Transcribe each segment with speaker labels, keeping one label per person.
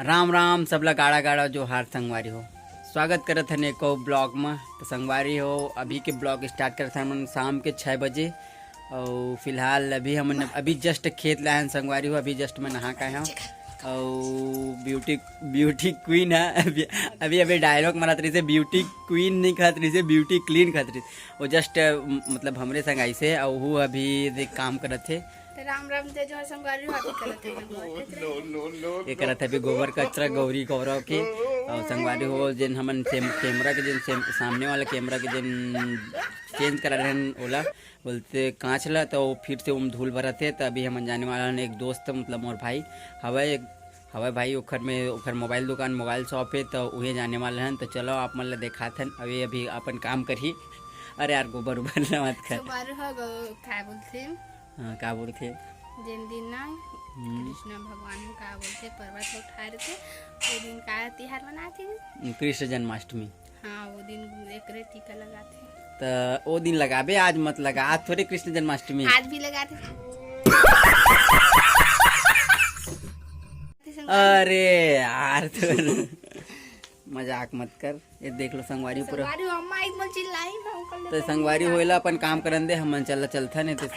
Speaker 1: राम राम सबला गाड़ा गाड़ा जो हार संगवारी हो स्वागत करत हन एको ब्लॉग में। तो संगवारी हो अभी के ब्लॉग स्टार्ट करत हन शाम के 6 बजे। और फिलहाल अभी हम अभी जस्ट खेत लाए हैं संगवारी हो। अभी जस्ट मैं नहा के आया हूँ और ब्यूटी क्वीन है। अभी डायलॉग मरात रही से ब्यूटी क्वीन नहीं खत रही से ब्यूटी क्लीन खत रही। वो जस्ट मतलब हमरे संग ऐसे और वो अभी काम करत थे।
Speaker 2: राम राम ते जो संगवारी हाथी करत है
Speaker 1: ये करत है गोबर कचरा गौरी गौरव के। और संगवारी हो जिन हमन कैमरा के जिन सामने वाला कैमरा के जिन चेंज करा रहे ओला बोलते कांच ला तो फिर से धूल भरत है। तो अभी हम जाने वाला एक दोस्त मतलब मोर भाई हवा भाई ओखर में ओखर मोबाइल दुकान मोबाइल शॉप है तो वही जाने वाले हैं। तो चलो आप मन ला दिखात हन अभी अपन काम करी। अरे यार गोबर उबर मत कर का बोलते
Speaker 2: जिन दिन ना कृष्ण भगवान का बोलते पर्वत उठाए थे वो दिन का तिहार मनाते
Speaker 1: कृष्ण जन्माष्टमी।
Speaker 2: हाँ वो दिन एकरे टीका लगाते
Speaker 1: तो वो दिन लगाबे आज मत लगा। आज थोड़े कृष्ण जन्माष्टमी
Speaker 2: आज भी लगाते।
Speaker 1: अरे यार मजाक मत कर। ये देख लो संगवारी पूरा तो संगवारी होइला अपन काम करन दे हम चलता नहीं तो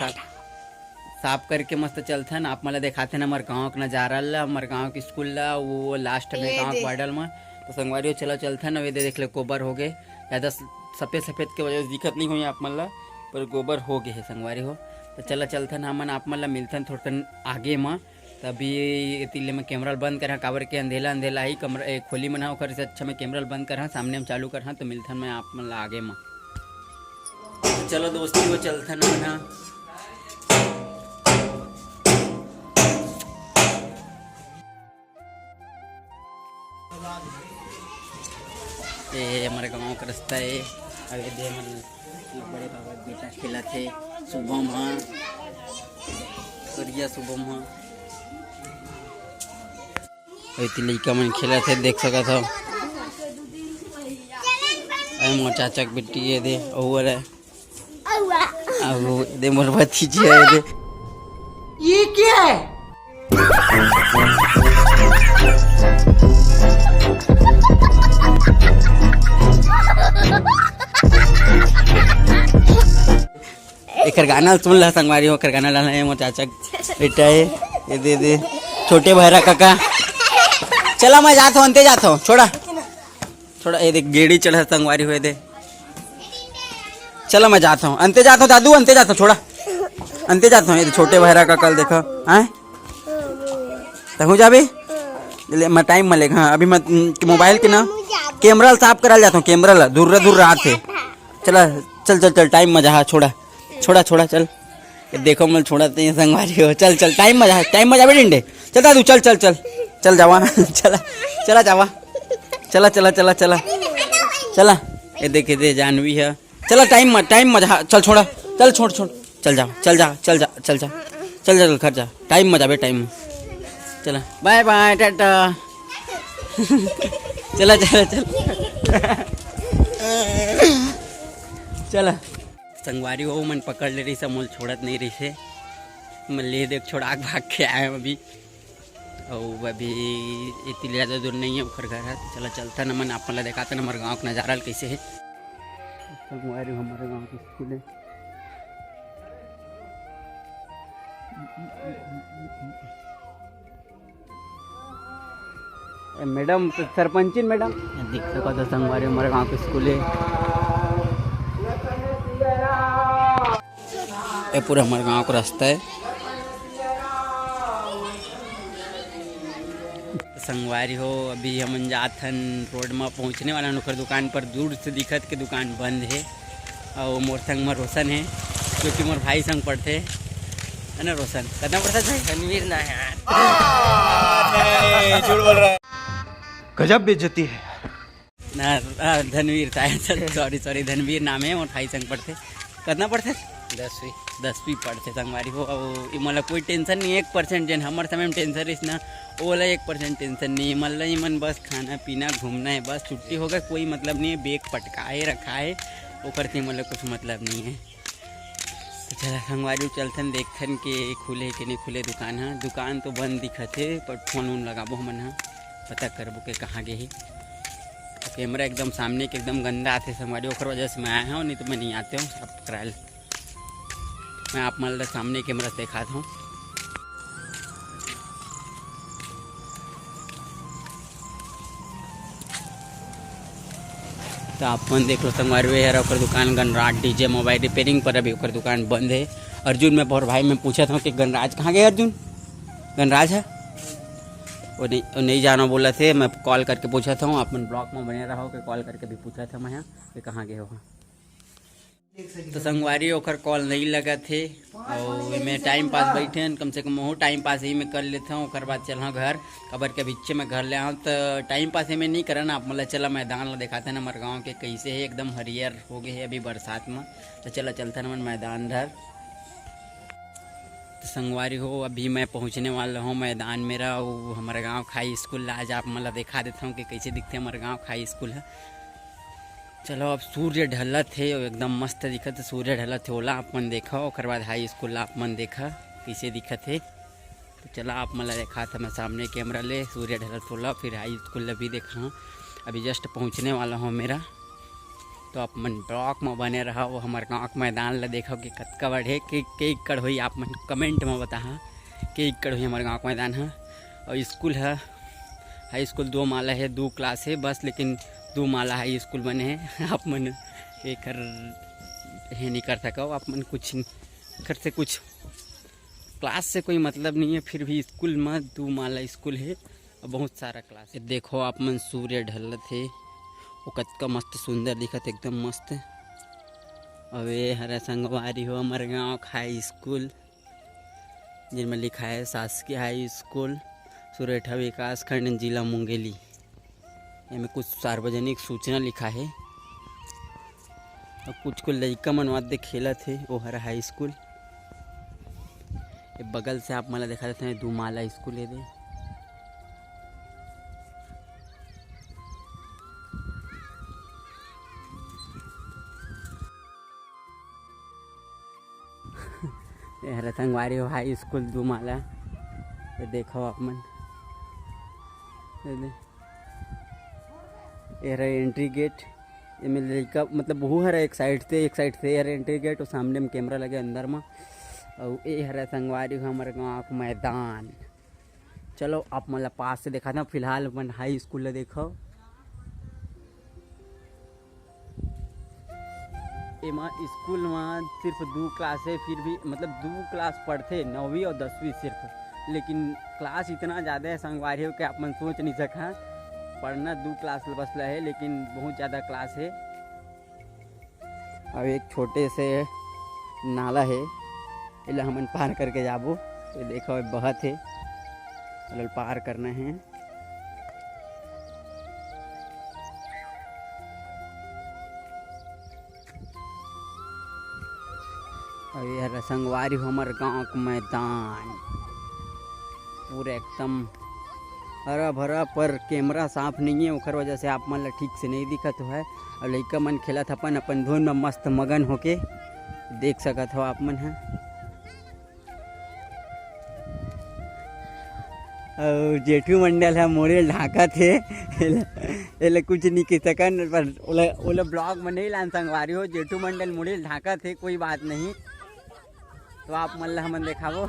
Speaker 1: साफ करके मस्त चलथन। आप मला दिखाते ना हमारे गाँव का नजारा ला हमारे गाँव के स्कूल ला वो लास्ट में गाँव वार्डल में। तो संगवारी चलो चलथन अभी देख ले गोबर हो गए ज़्यादा सफ़ेद के वजह से दिक्कत नहीं हुई आप मन ला पर गोबर हो गए है संगवारी हो। तो चलो चलथन हमन आप मन ला मिलथन थोड़ा आगे में। तभी तिल्ले में कैमरा बंद करा काबर के अंधेला ही कमरा खोली मना ओकर से अच्छा मैं कैमरा बंद करा सामने हम चालू करा। तो मिलथन मैं आप मन ला आगे में। चलो दोस्ती वो चलथन मना ये हमारे गाँव का रास्ता है। अभी दे बड़े बाबा बेटा खेला थे शुभम हाँ करिया शुभम हाँ लड़का मन खेला थे देख सका था। मोर चाचा की बेटी है दे और दे मोर भतीजी है दे। ये क्या है? एक गाना सुन ला संगवारी हो कर गाना डालना है मोर चाचा बेटा है ये दे छोटे भैरा काका। चला मैं जाता हूँ अंते जाता हूँ छोड़ा ये देख गेड़ी चढ़ा संगवारी हुए दे। चलो मैं जाता हूँ अंते जाता हूँ दादू अंते जाता हूँ छोड़ा अंते जाता हूँ। ये छोटे भैरा का कल देखो हाँ तहु जाबे मैं टाइम मिलेगा। हाँ अभी मैं मोबाइल के ना कैमरा साफ करा जाता हूँ कैमरा ला दूर रहा थे। चला चल टाइम मजा छोड़ा चल ये देखो मैं छोड़ा तो संगवारी हो। चल टाइम मजा डिंडे चल दादू चल जावा चला जावा चला ये देखे दे जानवी है। चला टाइम मजा चल छोड़ चल जा घर जा टाइम मजा बे टाइम चला बाय टाटा चला संगवारी हो मन पकड़ ले रही से मोल छोड़त नहीं रही से मैं ले देख छोड़ा भाग के आए अभी और अभी इतनी ज़्यादा दूर नहीं है उखर घर है। चला चलता न मन आप मतलब दिखाते न हमारे गाँव का नज़ारा कैसे है। संगवारी हमारे गाँव की स्कूल है। मैडम सरपंचिन मैडम देख सको तो संगवारी हमारे गाँव की स्कूल है। ये पूरा हमारे गाँव का रास्ता है। संगवारी हो अभी हम जाथन रोड में पहुँचने वाला नुकर दुकान पर दूर से दिखत के दुकान बंद है। और मोर संग में रोशन है क्योंकि मोर भाई संग पढ़ते है ना। रोशन करना पड़ता है धनवीर ना है झूठ बोल रहा है
Speaker 3: गजब बेइज्जती है
Speaker 1: ना। धनवीर सॉरी धनवीर नाम है मोर भाई संग पढ़ते करना पड़ता है 10वीं पढ़ते संगवारी हो। और मतलब कोई टेंशन नहीं 1% जन हमारे समय में टेंशन रही ना ओला 1% टेंशन नहीं मतलब मन बस खाना पीना घूमना है बस छुट्टी होगा कोई मतलब नहीं है। बेग पटकाए रखा है वो करते मतलब कुछ मतलब नहीं है। तो चला संगवारी चलथन देखथन के खुले कि नहीं खुले दुकान है। दुकान तो बंद दिखत है पर फोन उन लगाबो हमन हाँ पता करबो के कहाँ गए ही। कैमरा एकदम सामने के एकदम गंदा आते संगवारी, ओकर वजह से मैं आया हूँ, नहीं तो मैं नहीं आते हूँ सब कराए। मैं आप मतलब सामने कैमरा से दिखाता हूँ। तो आप मन देख लो संगवारी यार, ओकर दुकान गणराज डीजे मोबाइल रिपेयरिंग पर अभी ओकर दुकान बंद है। अर्जुन मैं और भाई मैं पूछा था कि गणराज कहाँ गए, अर्जुन गणराज है वो नहीं जाना बोला थे। मैं कॉल करके पूछा था, आप मन ब्लॉक में बने रहो कि कॉल करके भी पूछा था मैं यहाँ कि कहाँ गए हो। तो संगवारी ओकर कॉल नहीं लगा थे और मैं टाइम पास बैठे कम से कम वो टाइम पास ही मैं कर लेता हूँ। ओकर बाद चल घर खबर के बीच में घर ले आऊँ तो टाइम पास ही में नहीं करना। आप मतलब चला मैदान ला दिखाते ना हमारे गाँव के कैसे है, एकदम हरियर हो गए है अभी बरसात में। तो चला चलता ना मन मैदान धर। तो संगवारी हो अभी मैं पहुंचने वाला हूं मैदान मेरा, वो हमारा गांव खाई स्कूल। आज आप मतलब दिखा देता हूं कि कैसे दिखते हमारा गांव खाई स्कूल है। चलो अब सूर्य ढलत है एकदम मस्त दिखत, सूर्य ढलत है ओला आप मन देखा। और बाद हाई स्कूल आप मन देखा कैसे दिखत है। तो चला आप मतलब देखा था मैं सामने कैमरा ले, सूर्य ढलत होला, फिर हाई स्कूल भी देखा हूँ। अभी जस्ट पहुँचने वाला हूँ मेरा। तो आप मन ब्लॉक में बने रहा, वो हमारे गाँव के मैदान ला देखो कि कतका बढ़े के एकड़ हुई। आप मन कमेंट में बता के एकड़ हुई हमारे गाँव का मैदान है। और स्कूल है हाई स्कूल 2 माला है, 2 क्लास है बस, लेकिन 2 माला हाई स्कूल बने हैं। आप मन एक है नहीं कर सको, आप मन कुछ कर से कुछ क्लास से कोई मतलब नहीं है, फिर भी स्कूल में 2 माला स्कूल है और बहुत सारा क्लास है। देखो आप मन सूर्य ढलत है, वो कतका मस्त सुंदर दिखत एकदम मस्त। अवे हरा संगवारी हो हमारे गाँव हाई स्कूल जिनमें लिखा है शासकीय हाई स्कूल सुरेठा विकास खंड जिला मुंगेली। इसमें कुछ सार्वजनिक सूचना लिखा है और कुछ को लड़का मनवाद खेला थे। वो हरा हाई स्कूल बगल से आप मला देखा देते हैं 2 माला स्कूल है दे। ये संगवारी हो हाई स्कूल 2 माला, ये देखो आप मन। ये रहा एंट्री गेट, ये में लड़का मतलब वो हरा एक साइड से यार एंट्री गेट और सामने में कैमरा लगे अंदर में। और ये हरा संगवारी हो हमारे गाँव का मैदान। चलो आप मतलब पास से देखा था, फिलहाल अपन हाई स्कूल देखो। एमा स्कूल में सिर्फ 2 क्लास है, फिर भी मतलब 2 क्लास पढ़ते 9वीं और 10वीं सिर्फ, लेकिन क्लास इतना ज़्यादा है संगवारी हो कि आप मन सोच नहीं सका। पढ़ना 2 क्लास बस है, लेकिन बहुत ज़्यादा क्लास है। अब एक छोटे से नाला है, इला हमन पार करके जाबो। ये देखो बहत है, चलो पार करना है। और यार संगवारी हो हमारे गाँव का मैदान पूरा एकदम हरा भरा, पर कैमरा साफ नहीं है ओकर वजह से आप मन ला ठीक से नहीं दिखत है। और लड़का मन खेलत अपन धुन में मस्त मगन होके देख सकत हो आप मन है। और जेठू मंडल है मोरे ढाका थे एले कुछ नहीं कह सकन, पर ओला ब्लॉग में नहीं लान संगवारी हो। जेठू मंडल मोरे ढाका थे, कोई बात नहीं। तो आप मन ला हमन देखावो।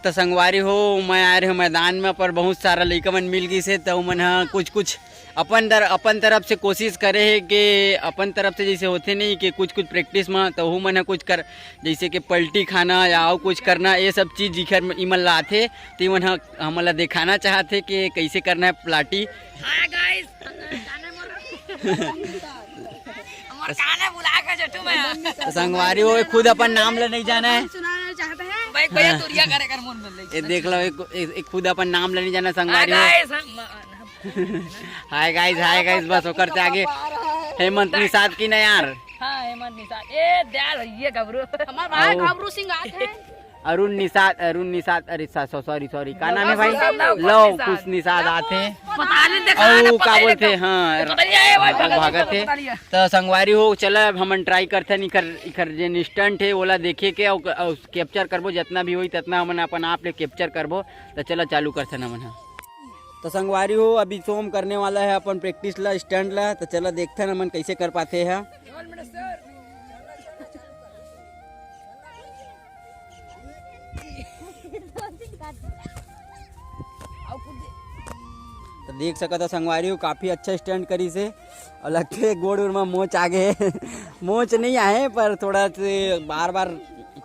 Speaker 1: तो संगवारी हो मैं आ रहे हो मैदान में, पर बहुत सारा लड़का मन मिल गई से, तो मन कुछ अपन तरफ से कोशिश करे है कि अपन तरफ से जैसे होते नहीं कि कुछ प्रैक्टिस में तो मन कुछ कर, जैसे कि पलटी खाना या और कुछ करना, ये सब चीज़ जिखर इमन ला आते तो मन हमला दिखाना चाहते कि कैसे करना है प्लाटी। संगवारी हो खुद अपन नाम ले नहीं जाना है, ये देख लो एक खुद अपन नाम ले नहीं जाना संगवारी हो। हाय गाइस बस होकर से आगे हेमंत निषाद की ना यार।
Speaker 2: हेमंत निषाद ये दयाल ये गबरू हमार भाई गबरू सिंह आते हैं।
Speaker 1: अरुण निषाद अरे सॉरी का नाम है भाई, लव कुछ निषाद आते और का बोलते हाँ भागत थे तो संगवारी हो चला हमन ट्राई करते इखर जे स्टंट है ओला देखे के और कैप्चर करबो, जितना भी होई ततना हमन अपन आप ले कैप्चर करबो। तो चला चालू करते हमन। तो संगवारी हो अभी सोम करने वाला है अपन प्रैक्टिस ला स्टंट ला, तो चला देखते हैं हमन कैसे कर पाते हैं। तो देख सकता संगवारी हो काफी अच्छा स्टंट करी से और लगते है गोड़ में मोच आ गए मोच नहीं आए पर थोड़ा से बार बार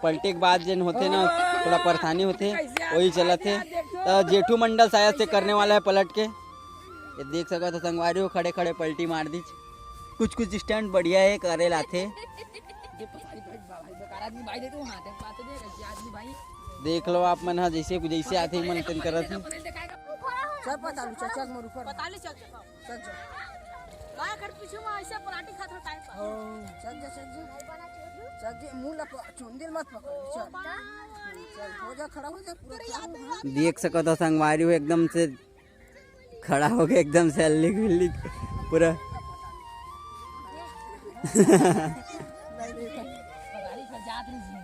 Speaker 1: पलटे के बाद जन होते ना थोड़ा परेशानी होते वही चला थे। तो जेठू मंडल शायद से करने वाला है पलट के, ये देख सकता तो संगवारी हो खड़े खड़े पलटी मार दी। कुछ स्टंट बढ़िया है करे लाते, देख लो आप मन जैसे जैसे आते मन तन करत देख सको तो संगवारी हो एकदम से खड़ा हो गया, एकदम से हल्ली पूरा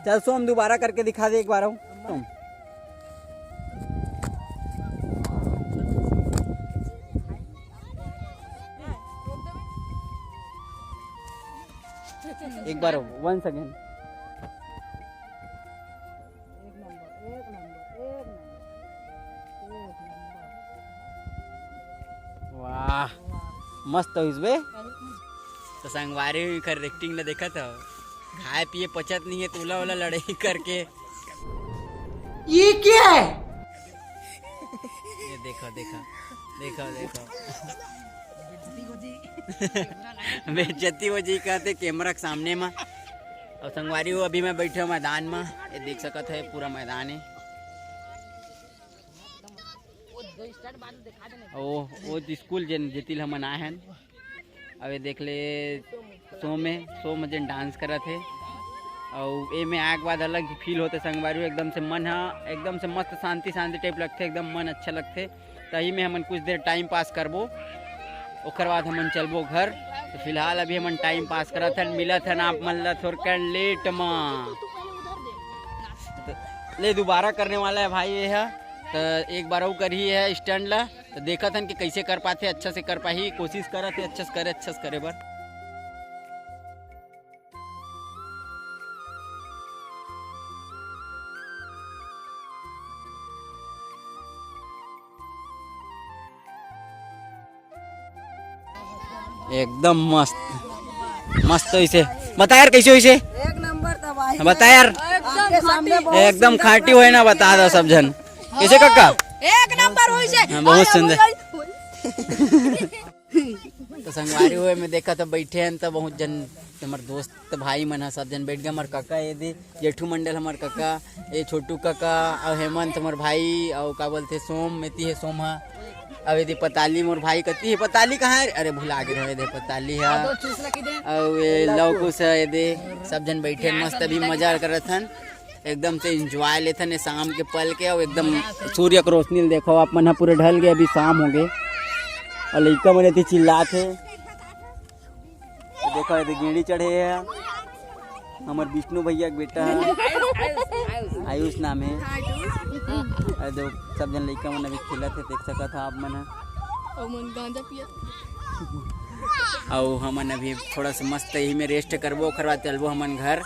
Speaker 1: चल सोम दोबारा करके दिखा दे एक बार। एक बार वंस अगेन। वाह मस्त हो बे। तो संगवारी कर एक्टिंग ला देखा था, खाए पिए पचत नहीं है तोला वाला लड़ाई करके ये क्या है। ये देखो बेइज्जती हो जी कहते कैमरा के सामने में। और संगवारी हो अभी मैं बैठे मैदान में, ये देख सकत है पूरा मैदान है। वो स्कूल जेतिल हमन आए हैं, अब देख ले सोम जन डांस करा थे और ए में आए के बाद अलग फील होते संगवारी। एकदम से मन एकदम से मस्त शांति टाइप लगते, एकदम मन अच्छा लगते। तही में हमन कुछ देर टाइम पास करबो, ओकर बाद हमन चलबो घर। तो फिलहाल अभी हमन टाइम पास करत हन, मिलत हन आप मन ला थोड़ा लेट में। ले दोबारा करने वाला है भाई ये है, तो एक बार वो करी है स्टैंड ला, तो देखा था कि कैसे कर पाते, अच्छा से कर पाही, कोशिश करा थे अच्छा से करे बर। एकदम मस्त ऐसे बता यार कैसे वैसे
Speaker 4: एक नंबर था भाई,
Speaker 1: बता यार एकदम खाटी हुए ना, बता दो सब जन कैसे कक्का
Speaker 4: एक नंबर हुई से
Speaker 1: बहुत सुंदर। तो संगवारी हुए में देखा तो बैठे हैं तो बहुत जन हमारे दोस्त भाई मन सब जन बैठ गए। हमारे काका ये दे जेठू मंडल हमारे काका, ये छोटू काका और हेमंत हमारे भाई, और का बोलते सोम मेती है सोमा, अब यदि पताली मोर भाई कती है। पताली कहाँ है, अरे भुला के रहे दे पताली है, और ये लवकुश है ये दे। सब जन बैठे मस्त अभी मजा करत हन, एकदम से एंजॉय लेते हैं शाम के पल के। और एकदम सूर्य की रोशनी देखो आप मन पूरे ढल गए, अभी शाम हो गए और लड़का मन थी चिल्लाते। देखो ये गेड़ी चढ़े है हमारे विष्णु भैया के बेटा है, आयुष नाम है। अरे सब जन लड़का मन अभी खेलत है, देख सका था आप मन। और हमन अभी थोड़ा सा मस्त यही में रेस्ट करबो, ओकर बाद चलबो हमन घर।